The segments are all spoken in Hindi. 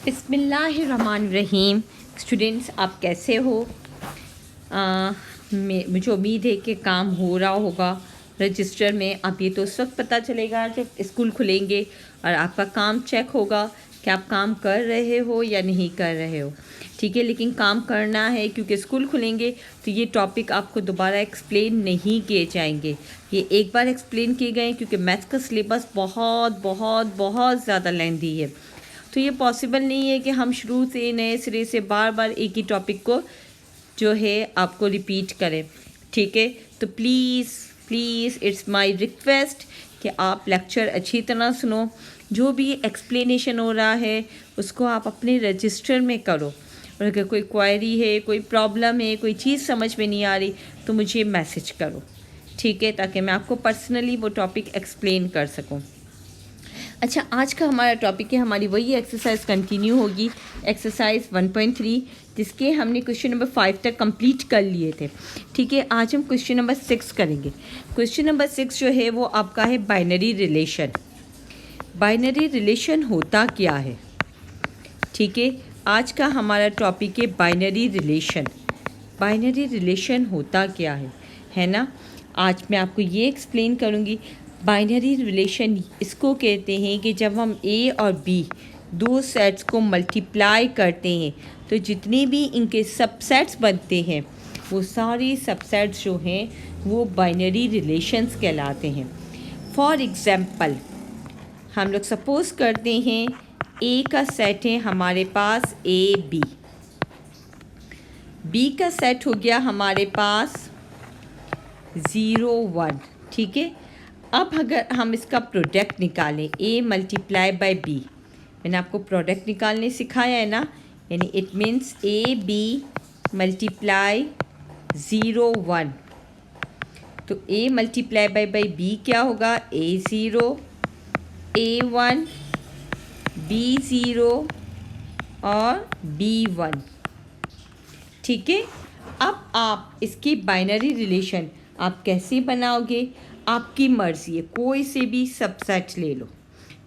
बिस्मिल्लाहिर्रहमानिर्रहीम। स्टूडेंट्स, आप कैसे हो? मुझे उम्मीद है कि काम हो रहा होगा रजिस्टर में। अब ये तो उस वक्त पता चलेगा जब स्कूल खुलेंगे और आपका काम चेक होगा कि आप काम कर रहे हो या नहीं कर रहे हो। ठीक है, लेकिन काम करना है क्योंकि स्कूल खुलेंगे तो ये टॉपिक आपको दोबारा एक्सप्लेन नहीं किए जाएंगे। ये एक बार एक्सप्लेन किए गए क्योंकि मैथ्स का सिलेबस बहुत बहुत बहुत ज़्यादा लेंथी है। तो ये पॉसिबल नहीं है कि हम शुरू से नए सिरे से बार बार एक ही टॉपिक को जो है आपको रिपीट करें। ठीक है, तो please please it's my request कि आप लेक्चर अच्छी तरह सुनो। जो भी एक्सप्लेनेशन हो रहा है उसको आप अपने रजिस्टर में करो, और अगर कोई क्वेरी है, कोई प्रॉब्लम है, कोई चीज़ समझ में नहीं आ रही तो मुझे मैसेज करो। ठीक है, ताकि मैं आपको पर्सनली वो टॉपिक एक्सप्लेन कर सकूं। अच्छा, आज का हमारा टॉपिक है, हमारी वही एक्सरसाइज कंटिन्यू होगी, एक्सरसाइज 1.3, जिसके हमने क्वेश्चन नंबर 5 तक कंप्लीट कर लिए थे। ठीक है, आज हम क्वेश्चन नंबर 6 करेंगे। क्वेश्चन नंबर 6 जो है वो आपका है बाइनरी रिलेशन। बाइनरी रिलेशन होता क्या है? ठीक है, आज का हमारा टॉपिक है बाइनरी रिलेशन। बाइनरी रिलेशन होता क्या है ना? आज मैं आपको ये एक्सप्लेन करूँगी। बाइनरी रिलेशन इसको कहते हैं कि जब हम ए और बी दो सेट्स को मल्टीप्लाई करते हैं तो जितने भी इनके सबसेट्स बनते हैं वो सारे सबसेट्स जो हैं वो बाइनरी रिलेशंस कहलाते हैं। फॉर एग्ज़ाम्पल, हम लोग सपोज़ करते हैं ए का सेट है हमारे पास ए बी, बी का सेट हो गया हमारे पास 0 1। ठीक है, अब अगर हम इसका प्रोडक्ट निकालें ए मल्टीप्लाई बाय बी, मैंने आपको प्रोडक्ट निकालने सिखाया है ना, यानी it means a b multiply 0 1। तो ए मल्टीप्लाई बाय बी क्या होगा? ए 0 ए 1 बी 0 और बी 1। ठीक है, अब आप इसकी बाइनरी रिलेशन आप कैसे बनाओगे? आपकी मर्ज़ी है, कोई से भी सबसेट ले लो।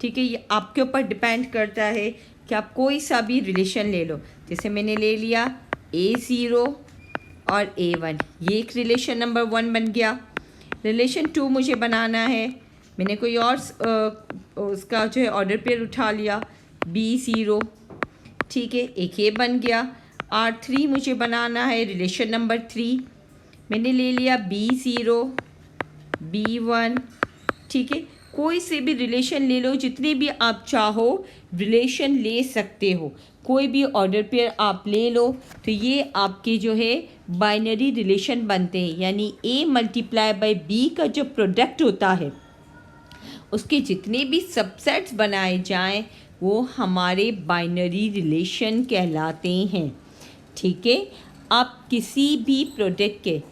ठीक है, ये आपके ऊपर डिपेंड करता है कि आप कोई सा भी रिलेशन ले लो। जैसे मैंने ले लिया A0 और A1, ये एक रिलेशन नंबर 1 बन गया। रिलेशन 2 मुझे बनाना है, मैंने कोई और उसका जो है ऑर्डर पेयर उठा लिया B0। ठीक है, एक ये बन गया। R3 मुझे बनाना है रिलेशन नंबर 3, मैंने ले लिया B0 B1। ठीक है, कोई से भी रिलेशन ले लो, जितने भी आप चाहो रिलेशन ले सकते हो, कोई भी ऑर्डर पेयर आप ले लो। तो ये आपके जो है बाइनरी रिलेशन बनते हैं, यानी A मल्टीप्लाई बाय B का जो प्रोडक्ट होता है उसके जितने भी सबसेट्स बनाए जाएं वो हमारे बाइनरी रिलेशन कहलाते हैं। ठीक है, आप किसी भी प्रोडक्ट के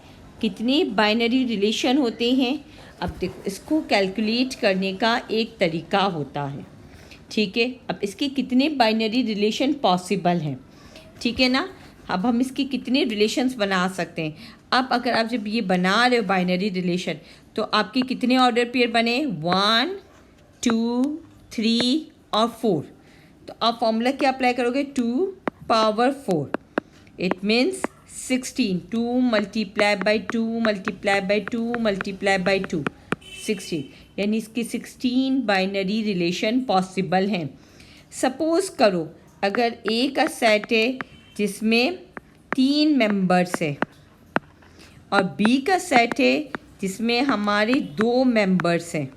कितने बाइनरी रिलेशन होते हैं, अब देखो इसको कैलकुलेट करने का एक तरीका होता है। ठीक है, अब इसके कितने बाइनरी रिलेशन पॉसिबल हैं। ठीक है ना, अब हम इसके कितने रिलेशंस बना सकते हैं। अब अगर आप जब ये बना रहे हो बाइनरी रिलेशन तो आपके कितने ऑर्डर पेयर बने? 1 2 3 और 4। तो आप फॉर्मूला क्या अप्लाई करोगे? 2 power 4, it means 16। 2 multiply by 2 multiply by 2 multiply by 2 16, यानी इसकी 16 बाइनरी रिलेशन पॉसिबल हैं। सपोज़ करो अगर ए का सेट है जिसमें 3 मेंबर्स है और बी का सेट है जिसमें हमारे 2 मेंबर्स हैं।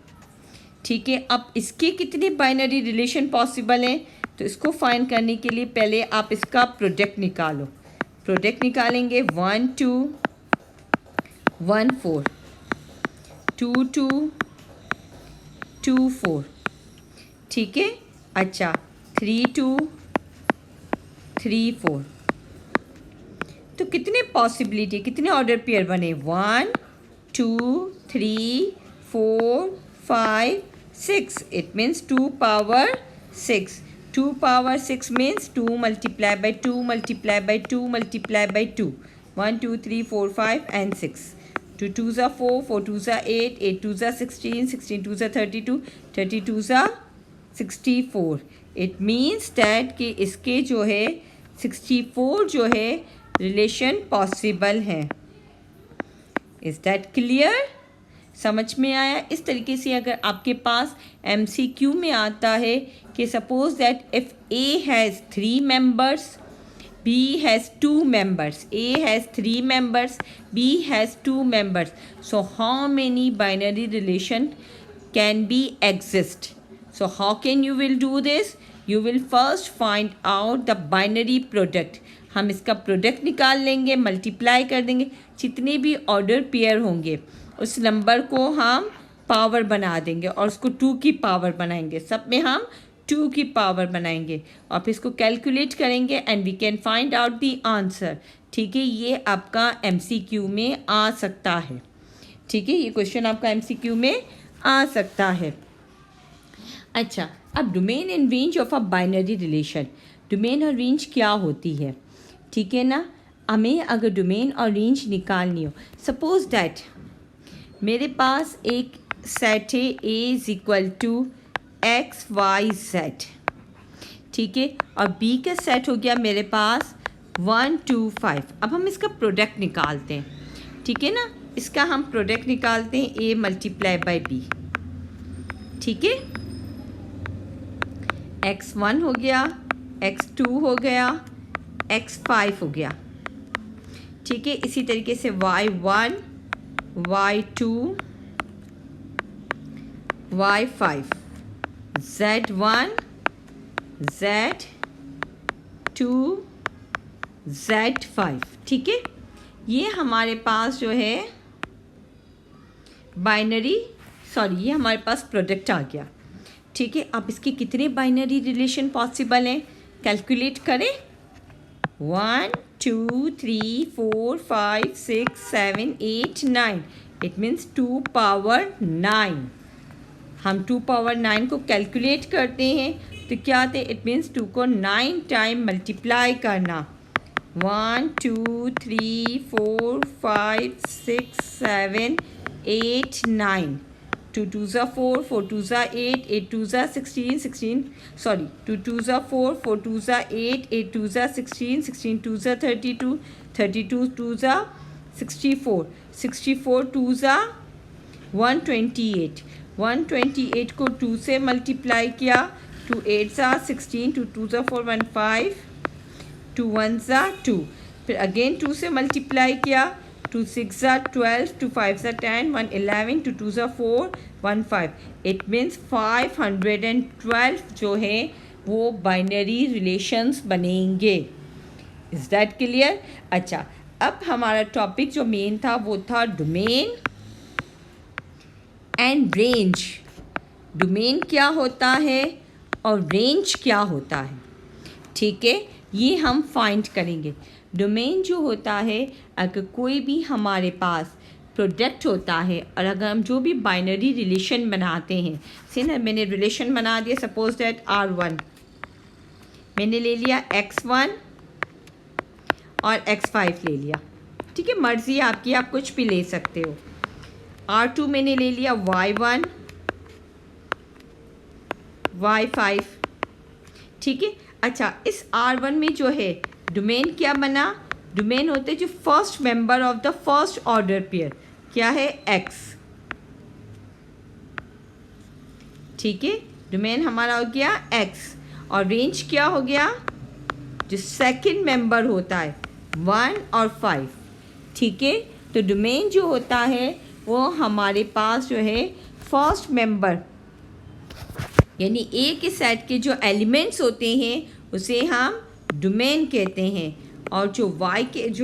ठीक है, अब इसके कितने बाइनरी रिलेशन पॉसिबल हैं? तो इसको फाइंड करने के लिए पहले आप इसका प्रोडक्ट निकालो। प्रोडक्ट निकालेंगे 1 2 1 4 2 2 2 4। ठीक है, अच्छा 3 2 3 4। तो कितने पॉसिबिलिटी, कितने ऑर्डर पेयर बने? 1 2 3 4 5 6, it means 2 power 6। 2 power 6 means 2 multiplied by 2 multiplied by 2 multiplied by 2, 1 2 3 4 5 and 6। 2 2s are 4, 4 2s are 8, 8 2s are 16, 16 2s are 32, 32s are 64। It means that कि इसके जो है 64 जो है रिलेशन पॉसिबल है। Is that clear? समझ में आया? इस तरीके से अगर आपके पास MCQ में आता है कि suppose that if A has 3 members, B has 2 members, A has 3 members, B has 2 members. So how many binary relation can be exist? So how can you will do this? You will first find out the binary product. हम इसका प्रोडक्ट निकाल लेंगे, मल्टीप्लाई कर देंगे, जितने भी ऑर्डर पेयर होंगे उस नंबर को हम पावर बना देंगे और उसको 2 की पावर बनाएंगे। सब में हम 2 की पावर बनाएंगे और फिर इसको कैलकुलेट करेंगे and we can find out the answer. ठीक है, ये आपका MCQ में आ सकता है। ठीक है, ये क्वेश्चन आपका MCQ में आ सकता है। अच्छा, अब domain and range of a binary relation. Domain और रेंज क्या होती है? ठीक है ना, हमें अगर डोमेन और रेंज निकालनी हो, सपोज दैट मेरे पास एक सेट है A is equal to XYZ। ठीक है, और B का सेट हो गया मेरे पास 1 2 5। अब हम इसका प्रोडक्ट निकालते हैं। ठीक है ना, इसका हम प्रोडक्ट निकालते हैं A मल्टीप्लाई बाई B। ठीक है, X1 हो गया, X2 हो गया, X5 हो गया। ठीक है, इसी तरीके से Y1 Y2 Y5 Z1 Z2 Z5। ठीक है, ये हमारे पास जो है बाइनरी, ये हमारे पास प्रोडक्ट आ गया। ठीक है, अब इसके कितने बाइनरी रिलेशन पॉसिबल हैं कैलकुलेट करें। 1 2 3 4 5 6 7 8 9। It means 2 power 9। हम 2 पावर 9 को कैलकुलेट करते हैं तो क्या आते? इट मीन्स 2 को 9 टाइम मल्टीप्लाई करना। 1 2 3 4 5 6 7 8 9। 2 2s are 4, 4 2s are 8, 8 2s are 16, 2 2s are 4, 4 2s are 8, 8 2s are 16, 16 2s are 32, 32 2s are 64, 64 2s are 128, 128 को 2 से मल्टीप्लाई किया, 2 8s are 16, 2 2s are 4 1 5, 2 1s are 2, फिर अगेन 2 से मल्टीप्लाई किया, 2 6s are 12, 2 5s are 10, 1 11, 2 2s are 4, 1 5। It means 512 जो है वो बाइनरी रिलेशंस बनेंगे। Is that clear? अच्छा, अब हमारा टॉपिक जो मेन था वो था डोमेन एंड रेंज। डोमेन क्या होता है और रेंज क्या होता है? ठीक है, ये हम फाइंड करेंगे। डोमेन जो होता है, अगर कोई भी हमारे पास प्रोडक्ट होता है और अगर हम जो भी बाइनरी रिलेशन बनाते हैं, से ना मैंने रिलेशन बना दिया, सपोज दैट R1 मैंने ले लिया X1 और X5 ले लिया। ठीक है, मर्ज़ी आपकी, आप कुछ भी ले सकते हो। R2 मैंने ले लिया Y1 Y5। ठीक है, अच्छा, इस R1 में जो है डोमेन क्या बना? डोमेन होते हैं जो first member of the first order pair, क्या है? X। ठीक है, डोमेन हमारा हो गया X और रेंज क्या हो गया? जो सेकंड मेंबर होता है 1 और 5। ठीक है, तो डोमेन जो होता है वो हमारे पास जो है फर्स्ट मेंबर, यानी A के सेट के जो एलिमेंट्स होते हैं उसे हम डोमेन कहते हैं, और जो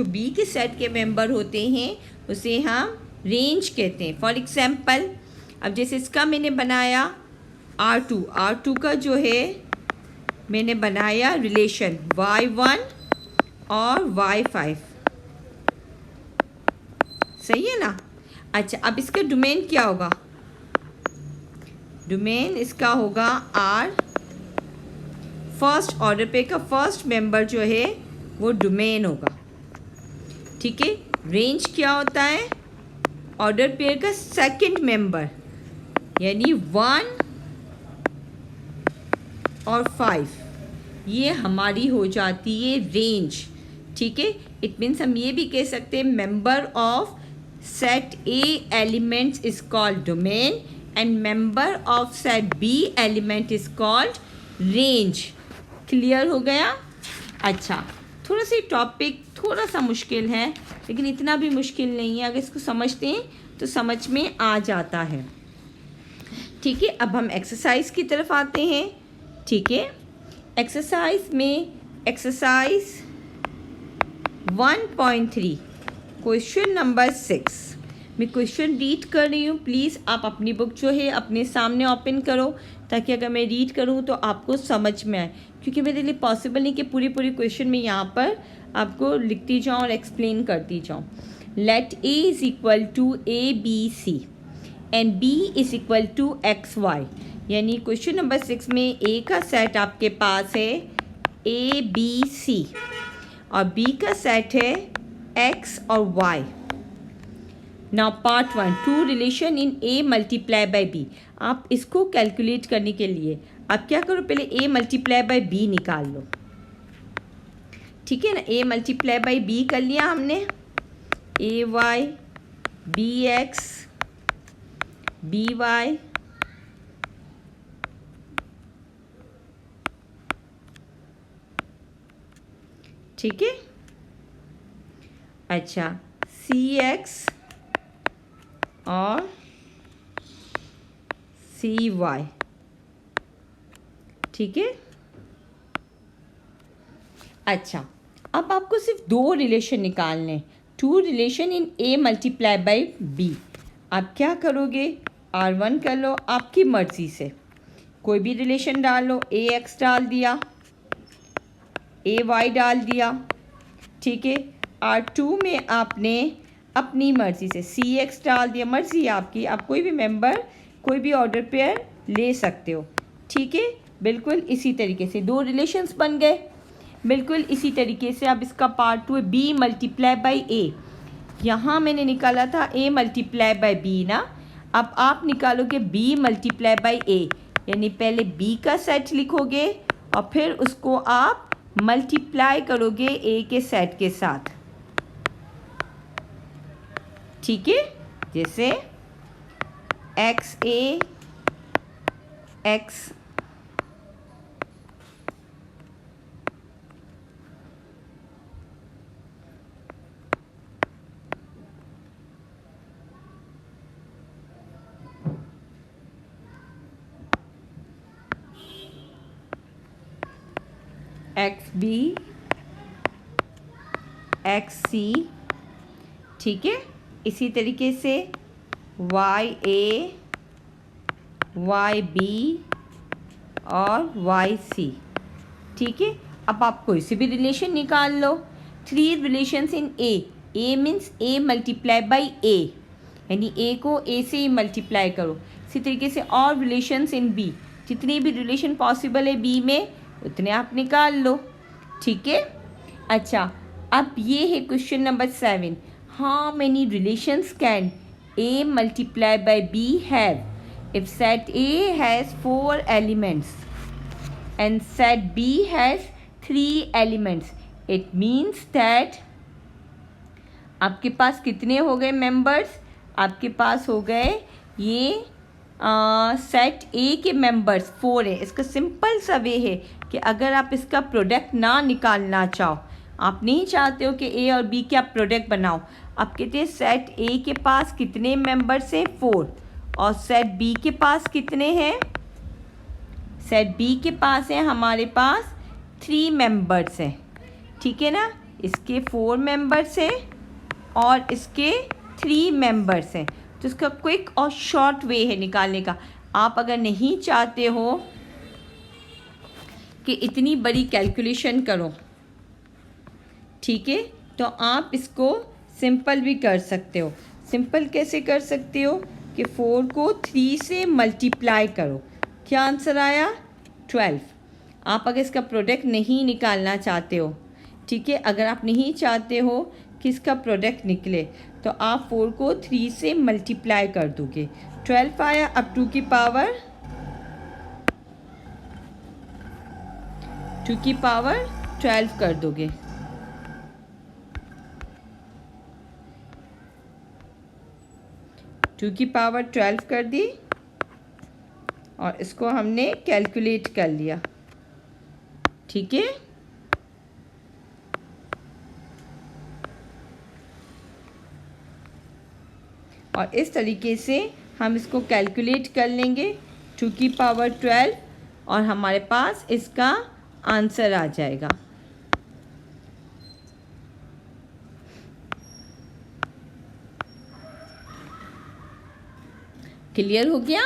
B के सेट के मेंबर होते हैं उसे हम रेंज कहते हैं। फॉर एग्जांपल, अब जैसे इसका मैंने बनाया R2 का जो है मैंने बनाया रिलेशन Y1 और Y5। सही है ना? अच्छा, अब इसका डोमेन क्या होगा? डोमेन इसका होगा R। फर्स्ट ऑर्डर पे का फर्स्ट मेंबर जो है वो डोमेन होगा। ठीक है, रेंज क्या होता है? ऑर्डर पेयर का सेकंड मेंबर, यानी 1 और 5, ये हमारी हो जाती है रेंज। ठीक है, इट मीन्स हम ये भी कह सकते हैं member of set A elements is called domain and member of set B element is called range. Clear हो गया? अच्छा, थोड़ा सा टॉपिक थोड़ा सा मुश्किल है, लेकिन इतना भी मुश्किल नहीं है। अगर इसको समझते हैं तो समझ में आ जाता है। ठीक है, अब हम एक्सरसाइज की तरफ आते हैं। ठीक है, एक्सरसाइज में एक्सरसाइज 1.3 क्वेश्चन नंबर 6 मैं क्वेश्चन रीड कर रही हूँ। प्लीज़ आप अपनी बुक जो है अपने सामने ओपन करो, ताकि अगर मैं रीड करूँ तो आपको समझ में आए, क्योंकि मेरे लिए पॉसिबल नहीं कि पूरी क्वेश्चन में यहाँ पर आपको लिखती जाऊँ और एक्सप्लेन करती जाऊँ। Let A is equal to A B C and B is equal to X Y. यानी क्वेश्चन नंबर 6 में ए का सेट आपके पास है ए बी सी और बी का सेट है एक्स और Y. Now part 1, two relation in A multiply by B. आप इसको कैलकुलेट करने के लिए आप क्या करो, पहले ए मल्टीप्लाई बाय बी निकाल लो। ठीक है ना, ए मल्टीप्लाई बाय बी कर लिया हमने, A Y B X B Y ठीक है। अच्छा, सी एक्स और सी वाई। ठीक है। अच्छा, अब आपको सिर्फ 2 रिलेशन निकालने, 2 relation in A multiply by B. आप क्या करोगे, R1 कर लो आपकी मर्ज़ी से, कोई भी रिलेशन डाल लो। ए एक्स डाल दिया, ए वाई डाल दिया। ठीक है। R2 में आपने अपनी मर्ज़ी से सी एक्स डाल दिया, मर्ज़ी आपकी, आप कोई भी मेंबर कोई भी ऑर्डर पेयर ले सकते हो। ठीक है, बिल्कुल इसी तरीके से 2 रिलेशंस बन गए। बिल्कुल इसी तरीके से अब इसका पार्ट 2 है बी मल्टीप्लाई बाई ए। यहाँ मैंने निकाला था ए मल्टीप्लाई बाई बी ना, अब आप निकालोगे बी मल्टीप्लाई बाई ए। यानी पहले बी का सेट लिखोगे और फिर उसको आप मल्टीप्लाई करोगे ए के सेट के साथ। ठीक है, जैसे X A X X B X C. ठीक है, इसी तरीके से वाई ए वाई बी और वाई सी। ठीक है, अब आप कोई से भी रिलेशन निकाल लो। 3 relations in A means A multiply by A, यानी ए को ए से ही मल्टीप्लाई करो। इसी तरीके से और रिलेशंस इन बी, जितनी भी रिलेशन पॉसिबल है बी में उतने आप निकाल लो। ठीक है। अच्छा, अब ये है question number 7, how many relations can A multiply by B have if set A has 4 elements and set B has 3 elements? It means that आपके पास कितने हो गए मेंबर्स, आपके पास हो गए ये सेट ए के मेंबर्स 4 है। इसका सिंपल सा वे है कि अगर आप इसका प्रोडक्ट ना निकालना चाहो, आप नहीं चाहते हो कि ए और बी का प्रोडक्ट बनाओ, आप कहते हैं सेट ए के पास कितने मेंबर्स हैं 4 और सेट बी के पास कितने हैं, सेट बी के पास है हमारे पास 3 मेंबर्स हैं। ठीक है ना, इसके 4 मेंबर्स हैं और इसके 3 मेंबर्स हैं। तो इसका क्विक और शॉर्ट वे है निकालने का। आप अगर नहीं चाहते हो कि इतनी बड़ी कैलकुलेशन करो, ठीक है, तो आप इसको सिंपल भी कर सकते हो। सिंपल कैसे कर सकते हो कि 4 को 3 से मल्टीप्लाई करो। क्या आंसर आया? 12। आप अगर इसका प्रोडक्ट नहीं निकालना चाहते हो, ठीक है, अगर आप नहीं चाहते हो कि इसका प्रोडक्ट निकले, तो आप 4 को 3 से मल्टीप्लाई कर दोगे। 12 आया। अब 2 की पावर 2 की पावर 12 कर दोगे। टू की पावर 12 कर दी और इसको हमने कैलकुलेट कर लिया, ठीक है। और इस तरीके से हम इसको कैलकुलेट कर लेंगे 2 की पावर 12 और हमारे पास इसका आंसर आ जाएगा। क्लियर हो गया?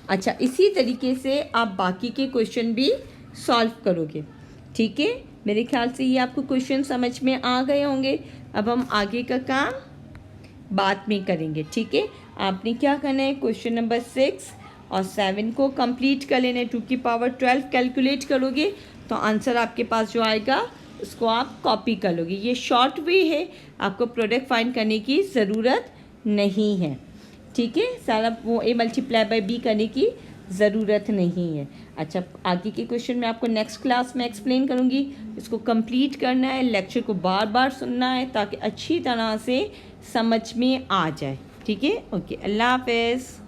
अच्छा, इसी तरीके से आप बाकी के क्वेश्चन भी सॉल्व करोगे, ठीक है। मेरे ख्याल से ये आपको क्वेश्चन समझ में आ गए होंगे। अब हम आगे का काम बाद में करेंगे, ठीक है। आपने क्या करना है, क्वेश्चन नंबर 6 और 7 को कंप्लीट कर लेना है। 2 की पावर 12 कैलकुलेट करोगे तो आंसर आपके पास जो आएगा उसको आप कॉपी कर लोगे। ये शॉर्ट वे है, आपको प्रोडक्ट फाइंड करने की ज़रूरत नहीं है, ठीक है। सारा वो ए मल्टीप्लाई बाय बी करने की ज़रूरत नहीं है। अच्छा, आगे के क्वेश्चन मैं आपको नेक्स्ट क्लास में एक्सप्लेन करूँगी। इसको कंप्लीट करना है, लेक्चर को बार बार सुनना है ताकि अच्छी तरह से समझ में आ जाए, ठीक है। ओके, अल्लाह हाफ़िज़।